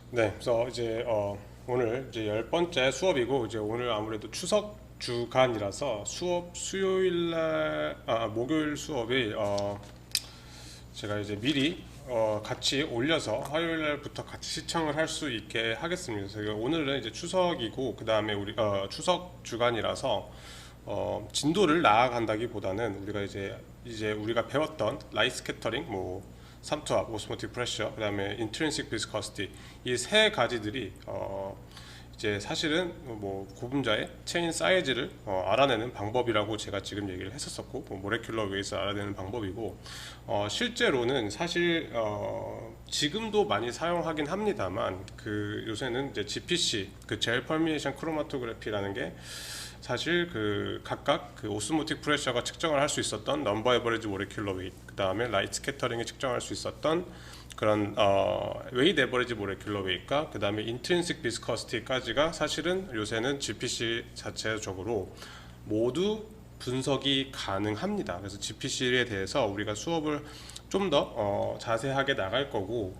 네, 그래서 이제 오늘 이제 10번째 수업이고 이제 오늘 아무래도 추석 주간이라서 수업 수요일 날 목요일 수업이 제가 이제 미리 같이 올려서 화요일 날부터 같이 시청을 할 수 있게 하겠습니다. 그래서 오늘은 이제 추석이고 그 다음에 우리 추석 주간이라서 진도를 나아간다기보다는 우리가 이제 우리가 배웠던 라이트 스캐터링, 뭐 삼투압, 오스모틱 프레셔, 그다음에 인트린식 비스커시티 이 세 가지들이 이제 사실은 뭐 고분자의 체인 사이즈를 알아내는 방법이라고 제가 지금 얘기를 했었었고, 뭐 모레큘러 웨이트 알아내는 방법이고, 실제로는 사실 지금도 많이 사용하긴 합니다만 그 요새는 이제 GPC 그 젤 퍼미에이션 크로마토그래피라는 게 사실 그 각각 그 오스모틱 프레셔가 측정을 할 수 있었던 넘버 에버리지 모레큘러 웨이트, 그 다음에 라이트 스캐터링이 측정할 수 있었던 그런 웨이트 에버리지 모레큘러 웨이트가 그 다음에 인트린식 비스커시티까지가 사실은 요새는 GPC 자체적으로 모두 분석이 가능합니다. 그래서 GPC에 대해서 우리가 수업을 좀 더 자세하게 나갈 거고,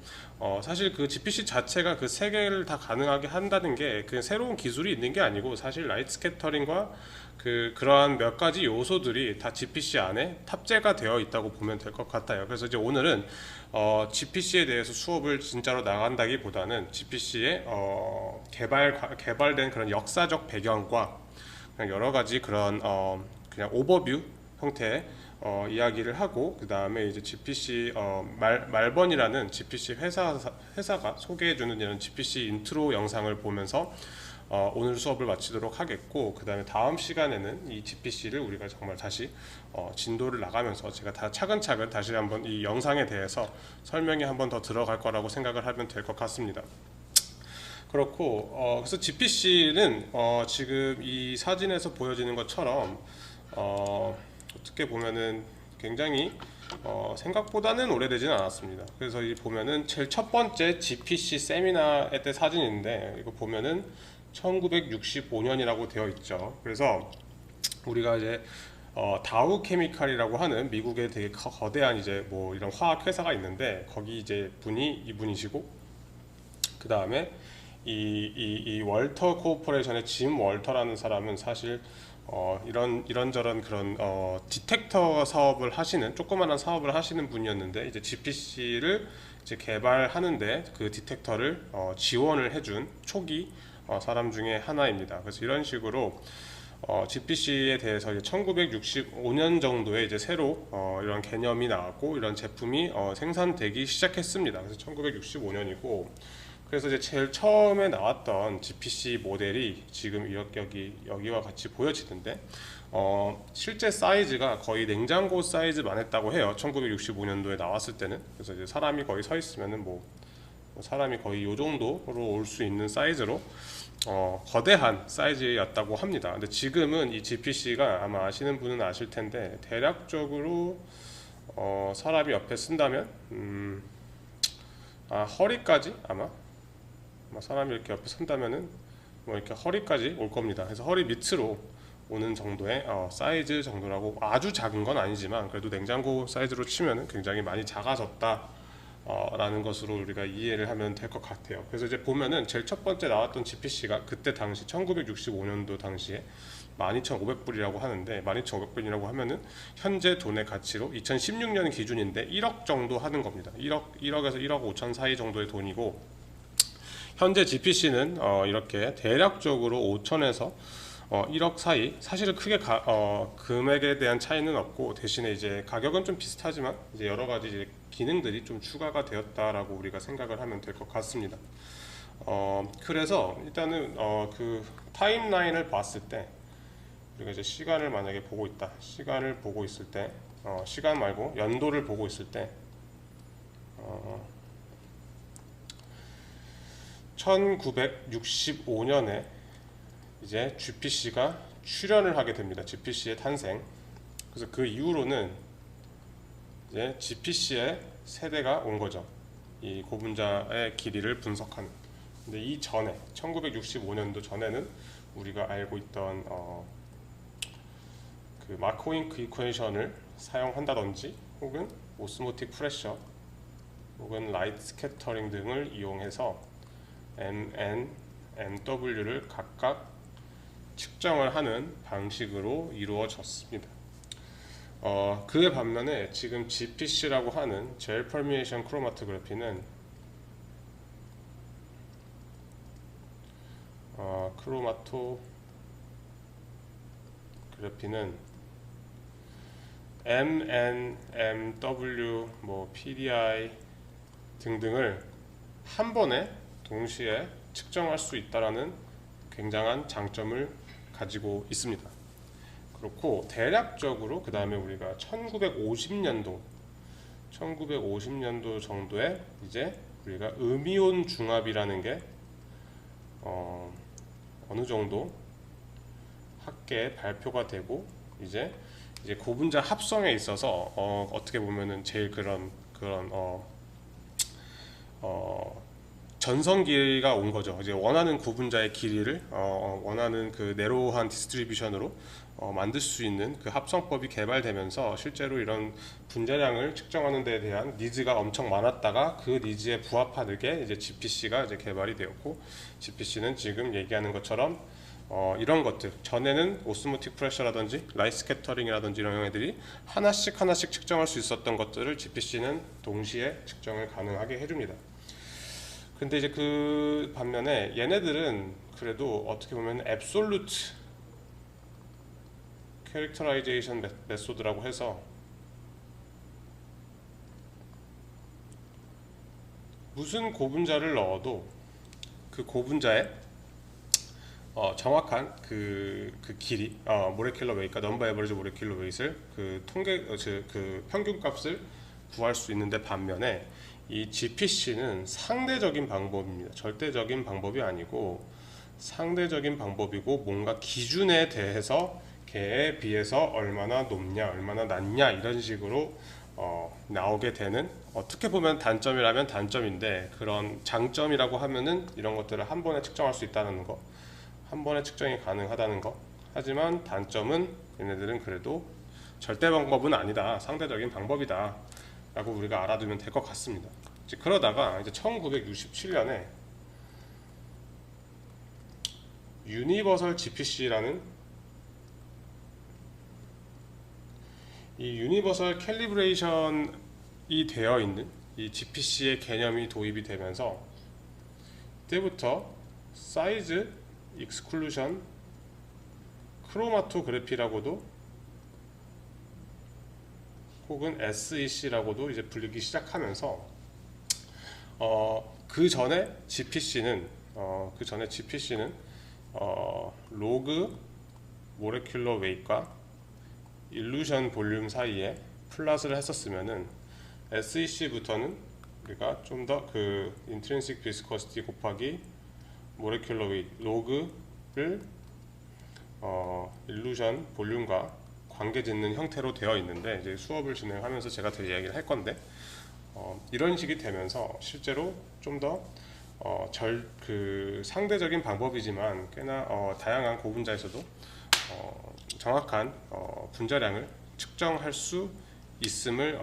사실 그 GPC 자체가 그 세 개를 다 가능하게 한다는 게 그 새로운 기술이 있는 게 아니고, 사실 라이트 스캐터링과 그러한 몇 가지 요소들이 다 GPC 안에 탑재가 되어 있다고 보면 될 것 같아요. 그래서 이제 오늘은 GPC에 대해서 수업을 진짜로 나간다기보다는 GPC의 개발된 그런 역사적 배경과 그냥 여러 가지 그런 그냥 오버뷰 형태의 이야기를 하고, 그 다음에 이제 GPC 말번이라는 GPC 회사가 소개해주는 이런 GPC 인트로 영상을 보면서 오늘 수업을 마치도록 하겠고, 그 다음에 다음 시간에는 이 GPC를 우리가 정말 다시 진도를 나가면서 제가 다 차근차근 다시 한번 이 영상에 대해서 설명이 한번 더 들어갈 거라고 생각을 하면 될 것 같습니다. 그렇고 그래서 GPC는 지금 이 사진에서 보여지는 것처럼 어떻게 보면은 굉장히 생각보다는 오래되지는 않았습니다. 그래서 이 보면은 제일 첫 번째 GPC 세미나 때 사진인데, 이거 보면은 1965년이라고 되어 있죠. 그래서 우리가 이제 다우 케미칼이라고 하는 미국의 되게 거대한 이제 뭐 이런 화학 회사가 있는데, 거기 이제 분이 이분이시고, 그 다음에 이 월터 코퍼레이션의 짐 월터라는 사람은 사실 이런저런 그런 디텍터 사업을 하시는, 조그마한 사업을 하시는 분이었는데, 이제 GPC를 이제 개발하는데 그 디텍터를 지원을 해준 초기 사람 중에 하나입니다. 그래서 이런 식으로 GPC에 대해서 이제 1965년 정도에 이제 새로 이런 개념이 나왔고, 이런 제품이 생산되기 시작했습니다. 그래서 1965년이고, 그래서 이제 제일 처음에 나왔던 GPC 모델이 지금 여기와 같이 보여지는데, 실제 사이즈가 거의 냉장고 사이즈만 했다고 해요. 1965년도에 나왔을 때는. 그래서 이제 사람이 거의 서 있으면은 뭐 사람이 거의 요 정도로 올 수 있는 사이즈로 거대한 사이즈였다고 합니다. 근데 지금은 이 GPC가 아마 아시는 분은 아실 텐데, 대략적으로 사람이 옆에 쓴다면 허리까지 아마 사람이 이렇게 옆에 선다면은 뭐 이렇게 허리까지 올 겁니다. 그래서 허리 밑으로 오는 정도의 사이즈 정도라고, 아주 작은 건 아니지만 그래도 냉장고 사이즈로 치면은 굉장히 많이 작아졌다 라는 것으로 우리가 이해를 하면 될 것 같아요. 그래서 이제 보면은 제일 첫 번째 나왔던 GPC가 그때 당시 1965년도 당시에 12,500불이라고 하는데, 12,500불이라고 하면은 현재 돈의 가치로 2016년 기준인데 1억 정도 하는 겁니다. 1억에서 1억 5천 사이 정도의 돈이고, 현재 GPC는 이렇게 대략적으로 5천에서 1억 사이, 사실은 크게 금액에 대한 차이는 없고, 대신에 이제 가격은 좀 비슷하지만 이제 여러 가지 이제 기능들이 좀 추가가 되었다라고 우리가 생각을 하면 될 것 같습니다. 그래서 일단은 그 타임라인을 봤을 때, 우리가 이제 시간을 만약에 보고 있다, 시간을 보고 있을 때, 시간 말고 연도를 보고 있을 때, 1965년에 이제 GPC가 출현을 하게 됩니다. GPC의 탄생. 그래서 그 이후로는 이제 GPC의 세대가 온 거죠. 이 고분자의 길이를 분석하는. 근데 이 전에 1965년도 전에는 우리가 알고 있던 그 마코잉크 이퀘이션을 사용한다든지, 혹은 오스모틱 프레셔, 혹은 라이트 스캐터링 등을 이용해서 MN, MW를 각각 측정을 하는 방식으로 이루어졌습니다. 그에 반면에 지금 GPC라고 하는 젤 퍼미에이션 크로마토그래피는 MN, MW, PDI 등등을 한 번에 동시에 측정할 수 있다라는 굉장한 장점을 가지고 있습니다. 그렇고 대략적으로 그 다음에 우리가 1950년도 정도에 이제 우리가 음이온 중합이라는 게 어느 정도 학계에 발표가 되고 이제 고분자 합성에 있어서 어떻게 보면은 제일 그런 전성기가 온 거죠. 이제 원하는 구분자의 길이를 원하는 그 네로우한 디스트리뷰션으로 만들 수 있는 그 합성법이 개발되면서 실제로 이런 분자량을 측정하는 데 대한 니즈가 엄청 많았다가 그 니즈에 부합하게 이제 GPC가 이제 개발이 되었고, GPC는 지금 얘기하는 것처럼 이런 것들, 전에는 오스모틱 프레셔라든지 라이트 스캐터링이라든지 이런 애들이 하나씩 측정할 수 있었던 것들을 GPC는 동시에 측정을 가능하게 해줍니다. 근데 이제 그 반면에 얘네들은 그래도 어떻게 보면 앱솔루트 캐릭터라이제이션 메소드라고 해서 무슨 고분자를 넣어도 그 고분자의 정확한 그 길이, 모레큘러 웨이트가 넘버 에버리지 모레큘러 웨이트를 그 평균 값을 구할 수 있는데, 반면에 이 GPC는 상대적인 방법입니다. 절대적인 방법이 아니고 상대적인 방법이고, 뭔가 기준에 대해서 걔에 비해서 얼마나 높냐 얼마나 낮냐 이런 식으로 나오게 되는, 어떻게 보면 단점이라면 단점인데 그런 장점이라고 하면은 이런 것들을 한 번에 측정할 수 있다는 거, 한 번에 측정이 가능하다는 거. 하지만 단점은 얘네들은 그래도 절대 방법은 아니다, 상대적인 방법이다 라고 우리가 알아두면 될 것 같습니다. 그러다가 이제 1967년에 유니버설 GPC라는 이 유니버설 캘리브레이션이 되어 있는 이 GPC의 개념이 도입이 되면서 그때부터 사이즈 익스클루션 크로마토그래피라고도 혹은 SEC라고도 이제 불리기 시작하면서 그 전에 GPC는 로그 모레큘러 웨이트과 일루션 볼륨 사이에 플랫을 했었으면은 SEC부터는 우리가 좀 더 그 인트린식 비스코시티 곱하기 모레큘러 웨이트 로그를 일루션 볼륨과 관계 짓는 형태로 되어 있는데, 이제 수업을 진행하면서 제가 더 이야기를 할 건데, 이런 식이 되면서 실제로 좀 더 상대적인 방법이지만 꽤나 다양한 고분자에서도 정확한 분자량을 측정할 수 있음을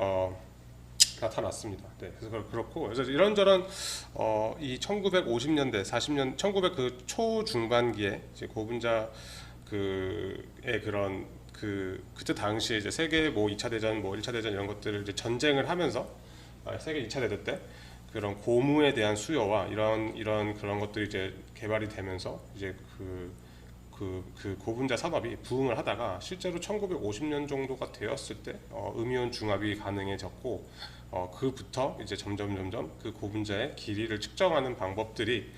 나타났습니다. 네, 그래서 그렇고, 그래서 이런저런 이 1950년대, 1900 그 초중반기에 이제 고분자 그의 그런 그때 당시에 이제 세계 2차 대전, 1차 대전 이런 것들을 이제 전쟁을 하면서 세계 2차 대전 때 그런 고무에 대한 수요와 이런 그런 것들이 이제 개발이 되면서 이제 그 고분자 산업이 부흥을 하다가 실제로 1950년 정도가 되었을 때 음이온 중합이 가능해졌고, 그부터 이제 점점 그 고분자의 길이를 측정하는 방법들이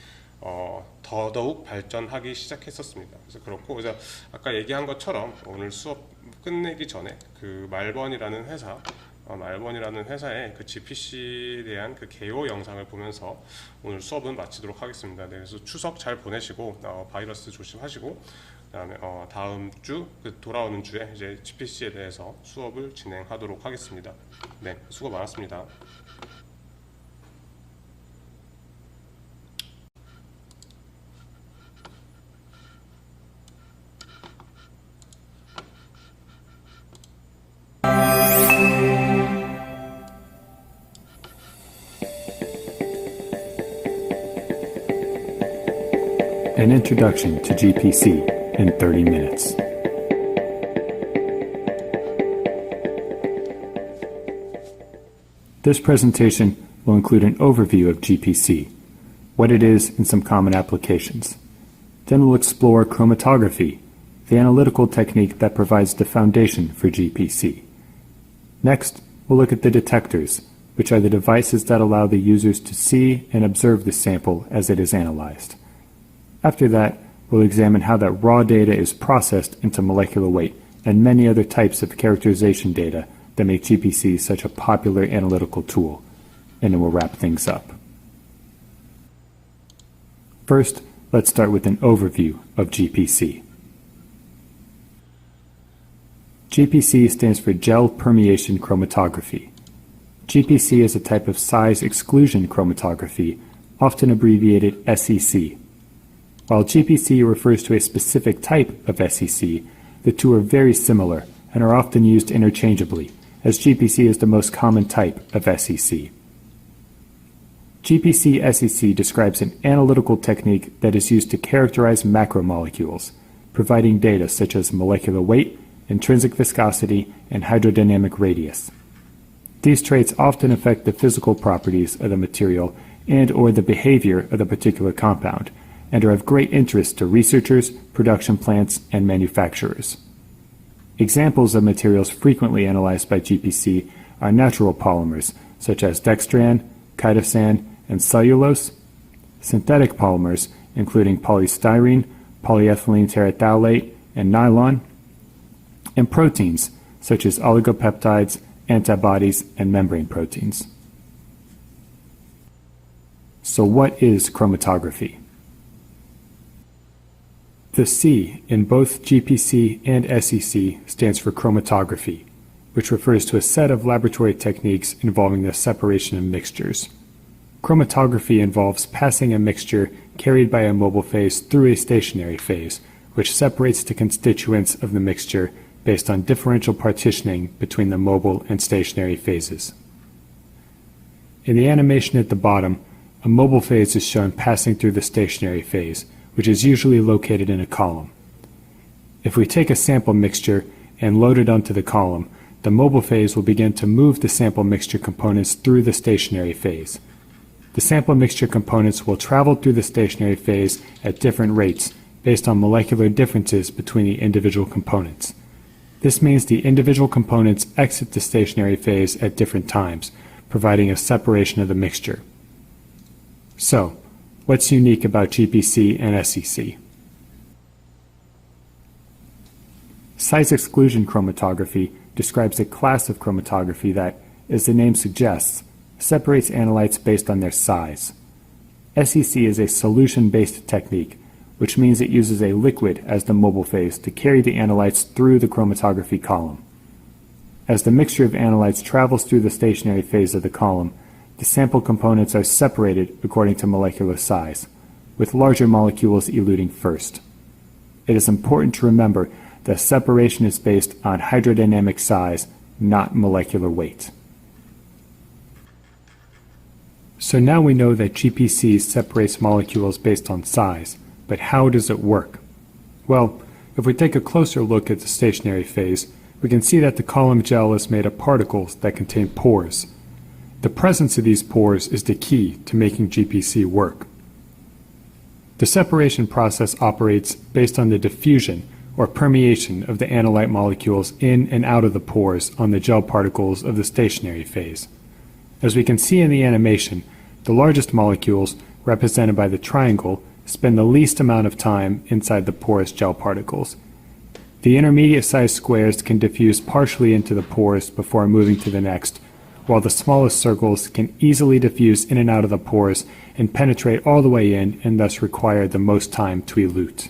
더더욱 발전하기 시작했었습니다. 그래서 그렇고, 그래서 아까 얘기한 것처럼 오늘 수업 끝내기 전에 그 말번이라는 회사의 그 GPC에 대한 그 개요 영상을 보면서 오늘 수업은 마치도록 하겠습니다. 네, 그래서 추석 잘 보내시고 바이러스 조심하시고, 그다음에 다음 주 돌아오는 주에 이제 GPC에 대해서 수업을 진행하도록 하겠습니다. 네, 수고 많았습니다. An introduction to GPC in 30 minutes. This presentation will include an overview of GPC, what it is and some common applications. Then we'll explore chromatography, the analytical technique that provides the foundation for GPC. Next, we'll look at the detectors, which are the devices that allow the users to see and observe the sample as it is analyzed. After that, we'll examine how that raw data is processed into molecular weight and many other types of characterization data that make GPC such a popular analytical tool, and then we'll wrap things up. First, let's start with an overview of GPC. GPC stands for Gel Permeation Chromatography. GPC is a type of size exclusion chromatography, often abbreviated SEC. While GPC refers to a specific type of SEC, the two are very similar and are often used interchangeably, as GPC is the most common type of SEC. GPC-SEC describes an analytical technique that is used to characterize macromolecules, providing data such as molecular weight, intrinsic viscosity, and hydrodynamic radius. These traits often affect the physical properties of the material and/or the behavior of the particular compound, and are of great interest to researchers, production plants, and manufacturers. Examples of materials frequently analyzed by GPC are natural polymers, such as dextran, chitosan, and cellulose, synthetic polymers, including polystyrene, polyethylene terephthalate, and nylon, and proteins, such as oligopeptides, antibodies, and membrane proteins. So what is chromatography? The C in both GPC and SEC stands for chromatography, which refers to a set of laboratory techniques involving the separation of mixtures. Chromatography involves passing a mixture carried by a mobile phase through a stationary phase, which separates the constituents of the mixture based on differential partitioning between the mobile and stationary phases. In the animation at the bottom, a mobile phase is shown passing through the stationary phase, which is usually located in a column. If we take a sample mixture and load it onto the column, the mobile phase will begin to move the sample mixture components through the stationary phase. The sample mixture components will travel through the stationary phase at different rates based on molecular differences between the individual components. This means the individual components exit the stationary phase at different times, providing a separation of the mixture. So, what's unique about GPC and SEC? Size exclusion chromatography describes a class of chromatography that, as the name suggests, separates analytes based on their size. SEC is a solution-based technique, which means it uses a liquid as the mobile phase to carry the analytes through the chromatography column. As the mixture of analytes travels through the stationary phase of the column, the sample components are separated according to molecular size, with larger molecules eluting first. It is important to remember that separation is based on hydrodynamic size, not molecular weight. So now we know that GPC separates molecules based on size, but how does it work? Well, if we take a closer look at the stationary phase, we can see that the column gel is made of particles that contain pores. The presence of these pores is the key to making GPC work. The separation process operates based on the diffusion or permeation of the analyte molecules in and out of the pores on the gel particles of the stationary phase. As we can see in the animation, the largest molecules, represented by the triangle, spend the least amount of time inside the porous gel particles. The intermediate-sized squares can diffuse partially into the pores before moving to the next, while the smallest circles can easily diffuse in and out of the pores and penetrate all the way in and thus require the most time to elute.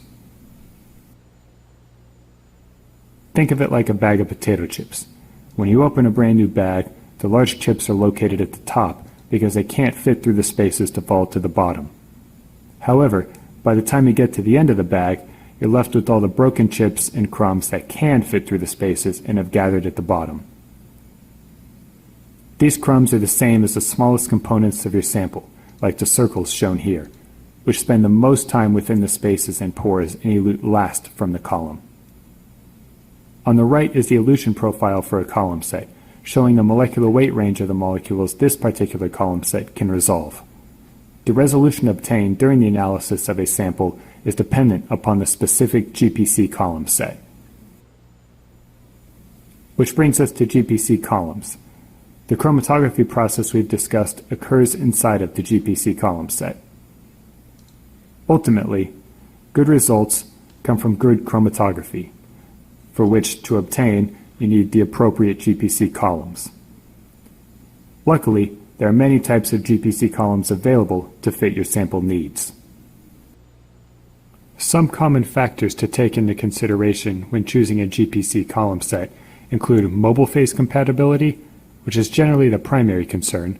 Think of it like a bag of potato chips. When you open a brand new bag, the large chips are located at the top because they can't fit through the spaces to fall to the bottom. However, by the time you get to the end of the bag, you're left with all the broken chips and crumbs that can fit through the spaces and have gathered at the bottom. These crumbs are the same as the smallest components of your sample, like the circles shown here. which spend the most time within the spaces and pores and elute last from the column. On the right is the elution profile for a column set, showing the molecular weight range of the molecules this particular column set can resolve. The resolution obtained during the analysis of a sample is dependent upon the specific GPC column set. Which brings us to GPC columns. The chromatography process we've discussed occurs inside of the GPC column set. Ultimately, good results come from good chromatography, for which to obtain you need the appropriate GPC columns. Luckily, there are many types of GPC columns available to fit your sample needs. Some common factors to take into consideration when choosing a GPC column set include mobile phase compatibility, which is generally the primary concern,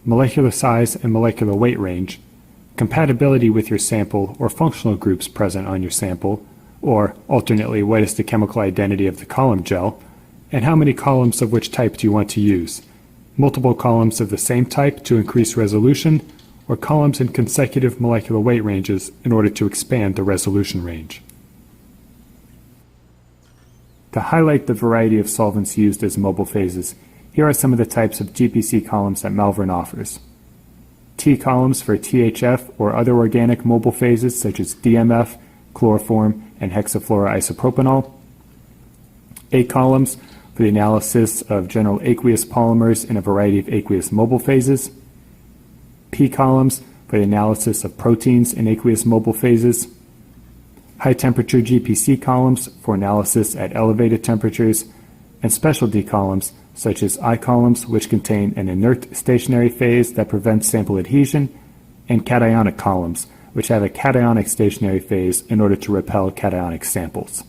molecular size and molecular weight range, compatibility with your sample or functional groups present on your sample, or alternately, what is the chemical identity of the column gel, and how many columns of which type do you want to use, multiple columns of the same type to increase resolution, or columns in consecutive molecular weight ranges in order to expand the resolution range. To highlight the variety of solvents used as mobile phases, here are some of the types of GPC columns that Malvern offers. T columns for THF or other organic mobile phases such as DMF, chloroform, and hexafluoroisopropanol. A columns for the analysis of general aqueous polymers in a variety of aqueous mobile phases. P columns for the analysis of proteins in aqueous mobile phases. High temperature GPC columns for analysis at elevated temperatures, and specialty columns such as I columns, which contain an inert stationary phase that prevents sample adhesion, and cationic columns, which have a cationic stationary phase in order to repel cationic samples.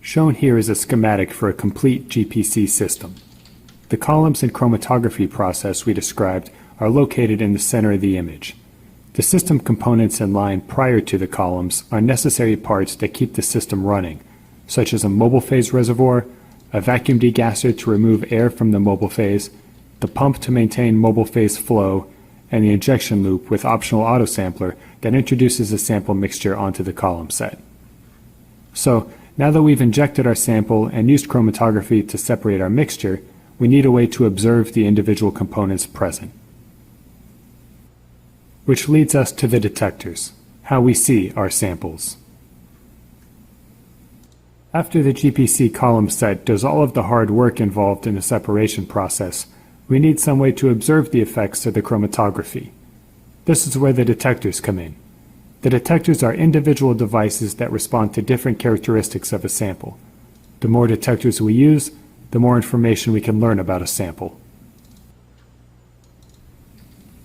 Shown here is a schematic for a complete GPC system. The columns and chromatography process we described are located in the center of the image. The system components in line prior to the columns are necessary parts that keep the system running, such as a mobile phase reservoir, a vacuum degasser to remove air from the mobile phase, the pump to maintain mobile phase flow, and the injection loop with optional autosampler that introduces a sample mixture onto the column set. So, now that we've injected our sample and used chromatography to separate our mixture, we need a way to observe the individual components present. Which leads us to the detectors, how we see our samples. After the GPC column set does all of the hard work involved in the separation process, we need some way to observe the effects of the chromatography. This is where the detectors come in. The detectors are individual devices that respond to different characteristics of a sample. The more detectors we use, the more information we can learn about a sample.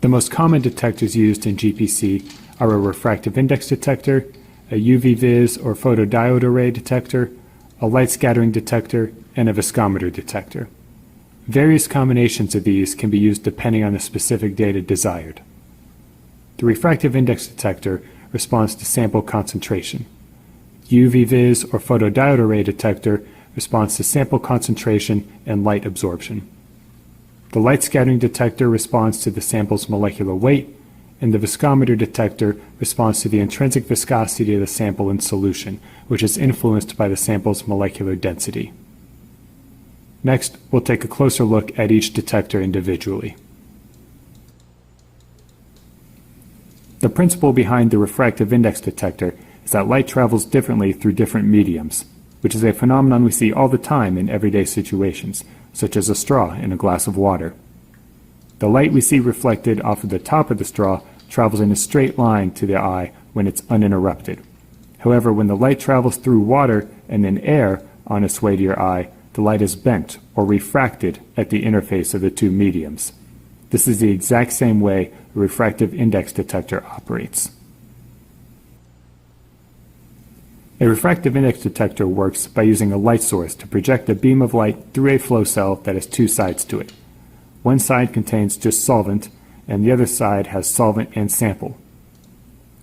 The most common detectors used in GPC are a refractive index detector, a UV-Vis or photodiode array detector, a light scattering detector, and a viscometer detector. Various combinations of these can be used depending on the specific data desired. The refractive index detector responds to sample concentration. UV-Vis or photodiode array detector responds to sample concentration and light absorption. The light scattering detector responds to the sample's molecular weight, and the viscometer detector responds to the intrinsic viscosity of the sample in solution, which is influenced by the sample's molecular density. Next, we'll take a closer look at each detector individually. The principle behind the refractive index detector is that light travels differently through different mediums, which is a phenomenon we see all the time in everyday situations, such as a straw in a glass of water. The light we see reflected off of the top of the straw travels in a straight line to the eye when it's uninterrupted. However, when the light travels through water and then air on its way to your eye, the light is bent or refracted at the interface of the two mediums. This is the exact same way a refractive index detector operates. A refractive index detector works by using a light source to project a beam of light through a flow cell that has two sides to it. One side contains just solvent, and the other side has solvent and sample.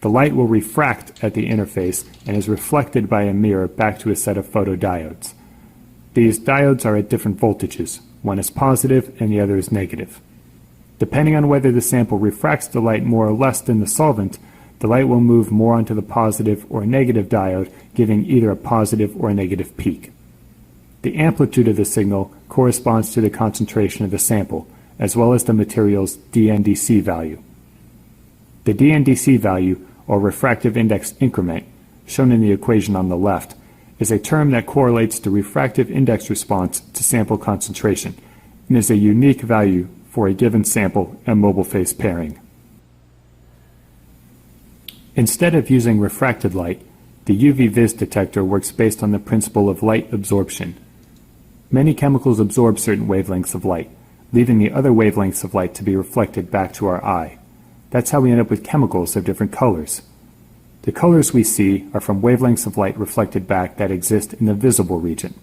The light will refract at the interface and is reflected by a mirror back to a set of photodiodes. These diodes are at different voltages. One is positive and the other is negative. Depending on whether the sample refracts the light more or less than the solvent, the light will move more onto the positive or negative diode, giving either a positive or a negative peak. The amplitude of the signal corresponds to the concentration of the sample, as well as the material's DNDC value. The DNDC value, or refractive index increment, shown in the equation on the left, is a term that correlates the refractive index response to sample concentration and is a unique value for a given sample and mobile phase pairing. Instead of using refracted light, the UV-Vis detector works based on the principle of light absorption. Many chemicals absorb certain wavelengths of light, leaving the other wavelengths of light to be reflected back to our eye. That's how we end up with chemicals of different colors. The colors we see are from wavelengths of light reflected back that exist in the visible region.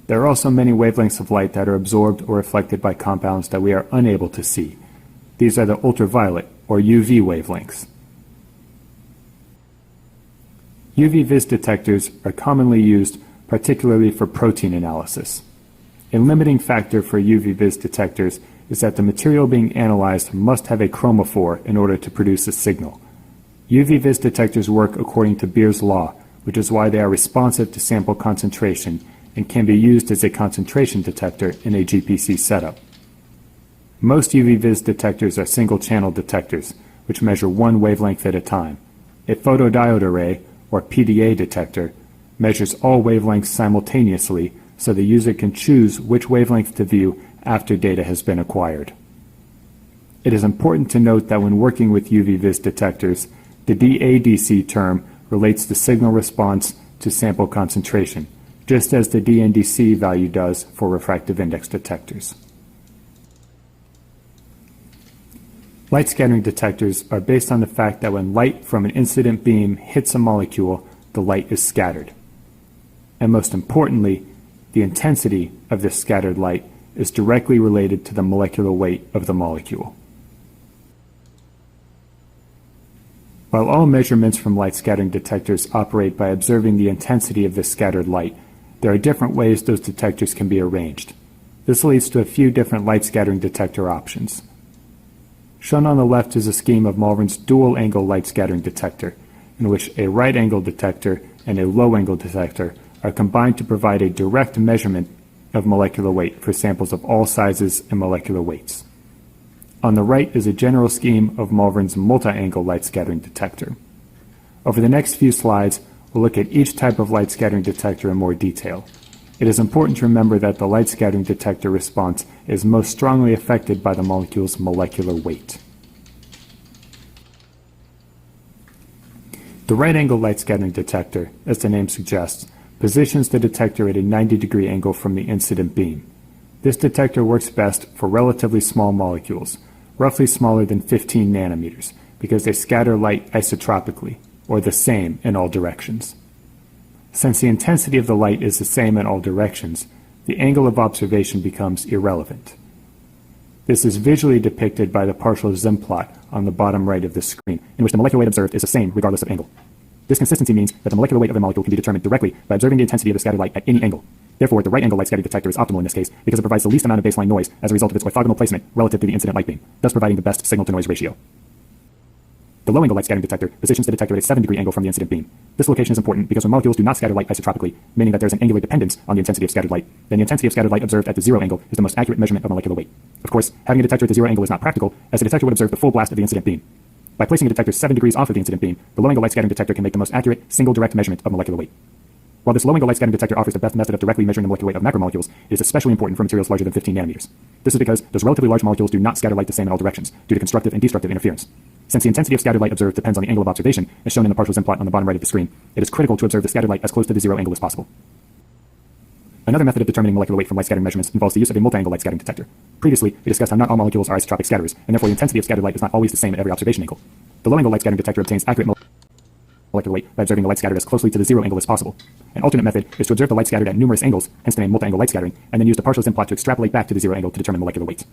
There are also many wavelengths of light that are absorbed or reflected by compounds that we are unable to see. These are the ultraviolet, or UV wavelengths. UV-Vis detectors are commonly used particularly for protein analysis. A limiting factor for UV-Vis detectors is that the material being analyzed must have a chromophore in order to produce a signal. UV-Vis detectors work according to Beer's law, which is why they are responsive to sample concentration and can be used as a concentration detector in a GPC setup. Most UV-Vis detectors are single-channel detectors, which measure one wavelength at a time. A photodiode array, or PDA detector, measures all wavelengths simultaneously so the user can choose which wavelength to view after data has been acquired. It is important to note that when working with UV-Vis detectors, the DADC term relates the signal response to sample concentration, just as the DNDC value does for refractive index detectors. Light scattering detectors are based on the fact that when light from an incident beam hits a molecule, the light is scattered. And most importantly, the intensity of this scattered light is directly related to the molecular weight of the molecule. While all measurements from light scattering detectors operate by observing the intensity of this scattered light, there are different ways those detectors can be arranged. This leads to a few different light scattering detector options. Shown on the left is a scheme of Malvern's dual-angle light scattering detector, in which a right-angle detector and a low-angle detector are combined to provide a direct measurement of molecular weight for samples of all sizes and molecular weights. On the right is a general scheme of Malvern's multi-angle light scattering detector. Over the next few slides, we'll look at each type of light scattering detector in more detail. It is important to remember that the light scattering detector response is most strongly affected by the molecule's molecular weight. The right-angle light scattering detector, as the name suggests, positions the detector at a 90-degree angle from the incident beam. This detector works best for relatively small molecules, roughly smaller than 15 nanometers, because they scatter light isotropically, or the same in all directions. Since the intensity of the light is the same in all directions, the angle of observation becomes irrelevant. This is visually depicted by the partial Zim plot on the bottom right of the screen, in which the molecular weight observed is the same regardless of angle. This consistency means that the molecular weight of a molecule can be determined directly by observing the intensity of the scattered light at any angle. Therefore, the right-angle light scattering detector is optimal in this case because it provides the least amount of baseline noise as a result of its orthogonal placement relative to the incident light beam, thus providing the best signal-to-noise ratio. The low-angle light scattering detector positions the detector at a 7-degree angle from the incident beam. This location is important because when molecules do not scatter light isotropically, meaning that there is an angular dependence on the intensity of scattered light, then the intensity of scattered light observed at the zero angle is the most accurate measurement of molecular weight. Of course, having a detector at the zero angle is not practical, as the detector would observe the full blast of the incident beam. By placing a detector 7 degrees off of the incident beam, the low-angle light scattering detector can make the most accurate single direct measurement of molecular weight. While this low-angle light scattering detector offers the best method of directly measuring the molecular weight of macromolecules, it is especially important for materials larger than 15 nanometers. This is because those relatively large molecules do not scatter light the same in all directions, due to constructive and destructive interference. Since the intensity of scattered light observed depends on the angle of observation, as shown in the partial Zim plot on the bottom right of the screen, it is critical to observe the scattered light as close to the zero angle as possible. Another method of determining molecular weight from light scattering measurements involves the use of a multi-angle light scattering detector. Previously, we discussed how not all molecules are isotropic scatterers, and therefore the intensity of scattered light is not always the same at every observation angle. The low-angle light scattering detector obtains accurate molecular weight by observing the light scattered as closely to the zero angle as possible. An alternate method is to observe the light scattered at numerous angles, hence the name multi-angle light scattering, and then use the partial Zim plot to extrapolate back to the zero angle to determine molecular weight.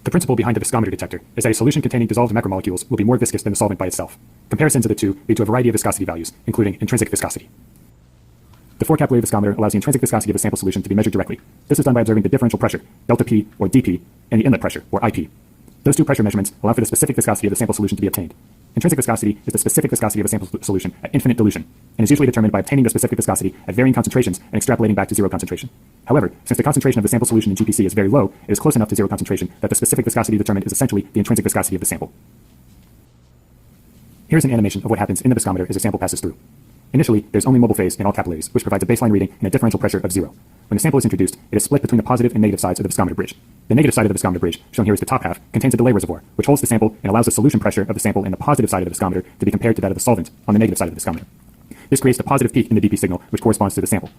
The principle behind the viscometer detector is that a solution containing dissolved macromolecules will be more viscous than the solvent by itself. Comparisons of the two lead to a variety of viscosity values, including intrinsic viscosity. The 4-cap Wave viscometer allows the intrinsic viscosity of a sample solution to be measured directly. This is done by observing the differential pressure, delta P or dP, and the inlet pressure, or IP. Those two pressure measurements allow for the specific viscosity of the sample solution to be obtained. Intrinsic viscosity is the specific viscosity of a sample solution at infinite dilution, and is usually determined by obtaining the specific viscosity at varying concentrations and extrapolating back to zero concentration. However, since the concentration of the sample solution in GPC is very low, it is close enough to zero concentration that the specific viscosity determined is essentially the intrinsic viscosity of the sample. Here's an animation of what happens in the viscometer as a sample passes through. Initially, there's only mobile phase in all capillaries, which provides a baseline reading and a differential pressure of 0. When the sample is introduced, it is split between the positive and negative sides of the viscometer bridge. The negative side of the viscometer bridge, shown here as the top half, contains a delay reservoir, which holds the sample and allows the solution pressure of the sample in the positive side of the viscometer to be compared to that of the solvent on the negative side of the viscometer. This creates the positive peak in the DP signal, which corresponds to the sample.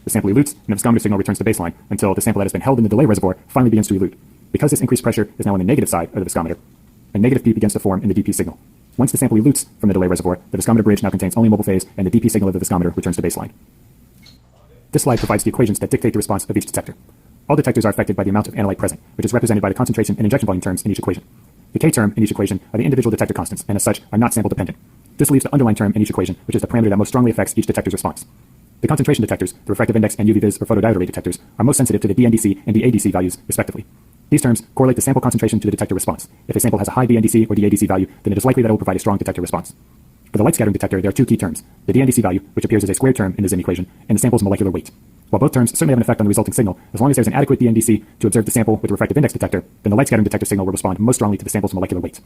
The sample elutes, and the viscometer signal returns to baseline until the sample that has been held in the delay reservoir finally begins to elute. Because this increased pressure is now on the negative side of the viscometer, a negative peak begins to form in the DP signal. Once the sample elutes from the delay reservoir, the viscometer bridge now contains only mobile phase, and the DP signal of the viscometer returns to baseline. This slide provides the equations that dictate the response of each detector. All detectors are affected by the amount of analyte present, which is represented by the concentration and injection volume terms in each equation. The K term in each equation are the individual detector constants, and as such, are not sample dependent. This leaves the underlying term in each equation, which is the parameter that most strongly affects each detector's response. The concentration detectors, the refractive index and UV-Vis or photodiode array detectors, are most sensitive to the DNDC and DADC values, respectively. These terms correlate the sample concentration to the detector response. If a sample has a high DNDC or DADC value, then it is likely that it will provide a strong detector response. For the light scattering detector, there are two key terms, the DNDC value, which appears as a squared term in the Zinn equation, and the sample's molecular weight. While both terms certainly have an effect on the resulting signal, as long as there's an adequate DNDC to observe the sample with the refractive index detector, then the light scattering detector signal will respond most strongly to the sample's molecular weight.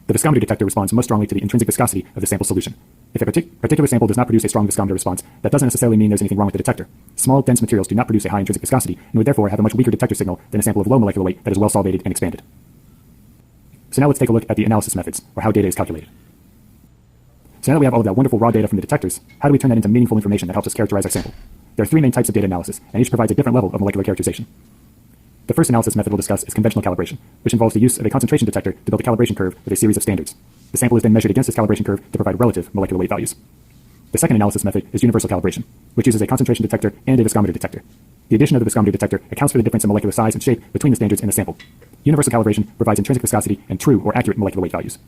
The viscometer detector responds most strongly to the intrinsic viscosity of the sample solution. If a particular sample does not produce a strong viscometer response, that doesn't necessarily mean there's anything wrong with the detector. Small, dense materials do not produce a high intrinsic viscosity and would therefore have a much weaker detector signal than a sample of low molecular weight that is well solvated and expanded. So now let's take a look at the analysis methods, or how data is calculated. So now that we have all of that wonderful raw data from the detectors, how do we turn that into meaningful information that helps us characterize our sample? There are three main types of data analysis, and each provides a different level of molecular characterization. The first analysis method we'll discuss is conventional calibration, which involves the use of a concentration detector to build a calibration curve with a series of standards. The sample is then measured against this calibration curve to provide relative molecular weight values. The second analysis method is universal calibration, which uses a concentration detector and a viscometer detector. The addition of the viscometer detector accounts for the difference in molecular size and shape between the standards and the sample. Universal calibration provides intrinsic viscosity and true or accurate molecular weight values.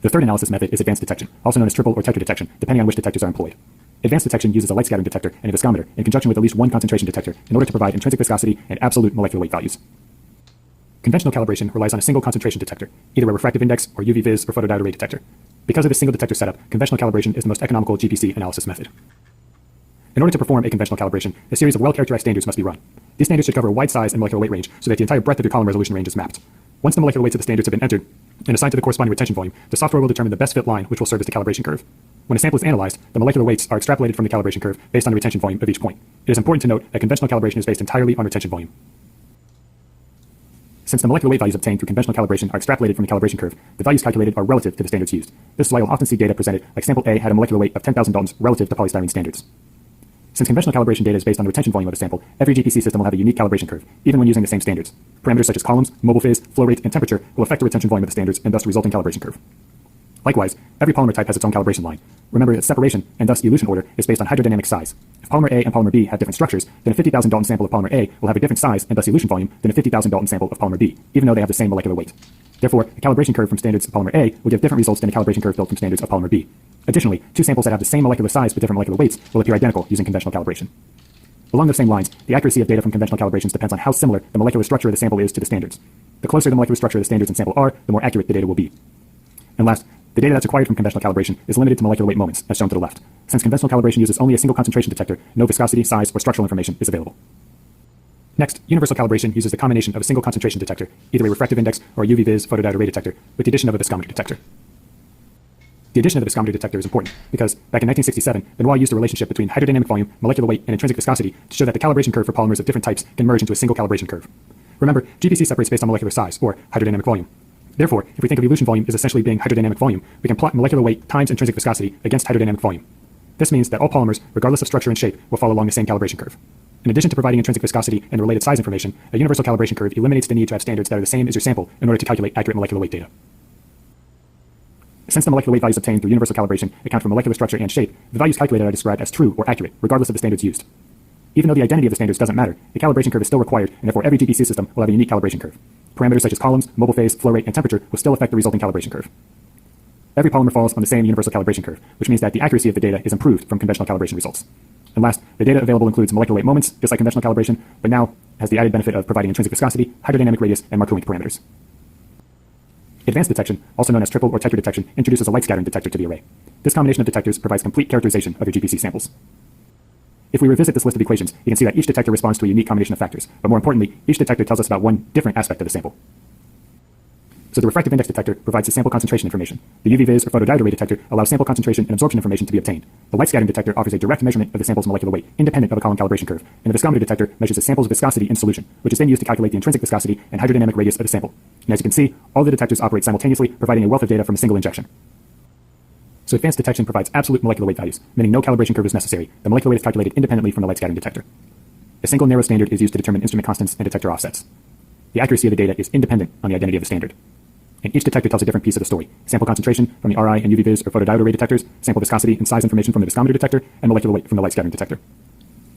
The third analysis method is advanced detection, also known as triple or tetra detection, depending on which detectors are employed. Advanced detection uses a light scattering detector and a viscometer in conjunction with at least one concentration detector in order to provide intrinsic viscosity and absolute molecular weight values. Conventional calibration relies on a single concentration detector, either a refractive index or UV-Vis or photodiode array detector. Because of this single detector setup, conventional calibration is the most economical GPC analysis method. In order to perform a conventional calibration, a series of well-characterized standards must be run. These standards should cover a wide size and molecular weight range so that the entire breadth of your column resolution range is mapped. Once the molecular weights of the standards have been entered and assigned to the corresponding retention volume, the software will determine the best fit line which will serve as the calibration curve. When a sample is analyzed, the molecular weights are extrapolated from the calibration curve based on the retention volume of each point. It is important to note that conventional calibration is based entirely on retention volume. Since the molecular weight values obtained through conventional calibration are extrapolated from the calibration curve, the values calculated are relative to the standards used. This is why you'll often see data presented like sample A had a molecular weight of 10,000 Daltons relative to polystyrene standards. Since conventional calibration data is based on the retention volume of a sample, every GPC system will have a unique calibration curve, even when using the same standards. Parameters such as columns, mobile phase, flow rate, and temperature will affect the retention volume of the standards and thus the resulting calibration curve. Likewise, every polymer type has its own calibration line. Remember that separation, and thus elution order, is based on hydrodynamic size. If polymer A and polymer B have different structures, then a 50,000 Dalton sample of polymer A will have a different size and thus elution volume than a 50,000 Dalton sample of polymer B, even though they have the same molecular weight. Therefore, a calibration curve from standards of polymer A will give different results than a calibration curve built from standards of polymer B. Additionally, two samples that have the same molecular size but different molecular weights will appear identical using conventional calibration. Along those same lines, the accuracy of data from conventional calibrations depends on how similar the molecular structure of the sample is to the standards. The closer the molecular structure of the standards and sample are, the more accurate the data will be. And last, the data that's acquired from conventional calibration is limited to molecular weight moments, as shown to the left. Since conventional calibration uses only a single concentration detector, no viscosity, size, or structural information is available. Next, universal calibration uses the combination of a single concentration detector, either a refractive index or a UV-Vis photodiode array detector, with the addition of a viscometer detector. The addition of the viscometer detector is important because, back in 1967, Benoit used a relationship between hydrodynamic volume, molecular weight, and intrinsic viscosity to show that the calibration curve for polymers of different types can merge into a single calibration curve. Remember, GPC separates based on molecular size, or hydrodynamic volume. Therefore, if we think of elution volume as essentially being hydrodynamic volume, we can plot molecular weight times intrinsic viscosity against hydrodynamic volume. This means that all polymers, regardless of structure and shape, will follow along the same calibration curve. In addition to providing intrinsic viscosity and related size information, a universal calibration curve eliminates the need to have standards that are the same as your sample in order to calculate accurate molecular weight data. Since the molecular weight values obtained through universal calibration account for molecular structure and shape, the values calculated are described as true or accurate, regardless of the standards used. Even though the identity of the standards doesn't matter, the calibration curve is still required, and therefore every GPC system will have a unique calibration curve. Parameters such as columns, mobile phase, flow rate, and temperature will still affect the resulting calibration curve. Every polymer falls on the same universal calibration curve, which means that the accuracy of the data is improved from conventional calibration results. And last, the data available includes molecular weight moments, just like conventional calibration, but now has the added benefit of providing intrinsic viscosity, hydrodynamic radius, and Markowink parameters. Advanced detection, also known as triple or tetradetection, introduces a light scattering detector to the array. This combination of detectors provides complete characterization of your GPC samples. If we revisit this list of equations, you can see that each detector responds to a unique combination of factors, but more importantly, each detector tells us about one different aspect of the sample. So the refractive index detector provides the sample concentration information. The UV-Vis or photodiode array detector allows sample concentration and absorption information to be obtained. The light scattering detector offers a direct measurement of the sample's molecular weight, independent of a column calibration curve. And the viscometer detector measures the sample's viscosity in solution, which is then used to calculate the intrinsic viscosity and hydrodynamic radius of the sample. And as you can see, all the detectors operate simultaneously, providing a wealth of data from a single injection. So advanced detection provides absolute molecular weight values, meaning no calibration curve is necessary. The molecular weight is calculated independently from the light scattering detector. A single narrow standard is used to determine instrument constants and detector offsets. The accuracy of the data is independent on the identity of the standard. And each detector tells a different piece of the story. Sample concentration from the RI and UV-Vis or photodiode array detectors, sample viscosity and size information from the viscometer detector, and molecular weight from the light scattering detector.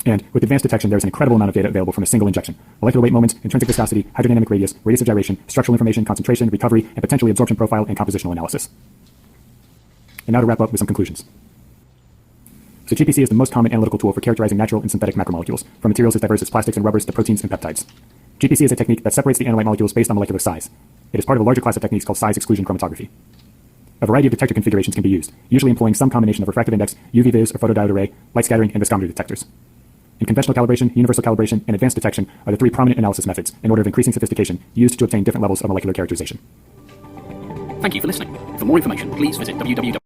And with advanced detection, there is an incredible amount of data available from a single injection. Molecular weight moments, intrinsic viscosity, hydrodynamic radius, radius of gyration, structural information, concentration, recovery, and potentially absorption profile and compositional analysis. And now to wrap up with some conclusions. So GPC is the most common analytical tool for characterizing natural and synthetic macromolecules, from materials as diverse as plastics and rubbers to proteins and peptides. GPC is a technique that separates the analyte molecules based on molecular size. It is part of a larger class of techniques called size exclusion chromatography. A variety of detector configurations can be used, usually employing some combination of refractive index, UV-Vis or photodiode array, light scattering, and viscometer detectors. In conventional calibration, universal calibration, and advanced detection are the three prominent analysis methods, in order of increasing sophistication, used to obtain different levels of molecular characterization. Thank you for listening. For more information, please visit www.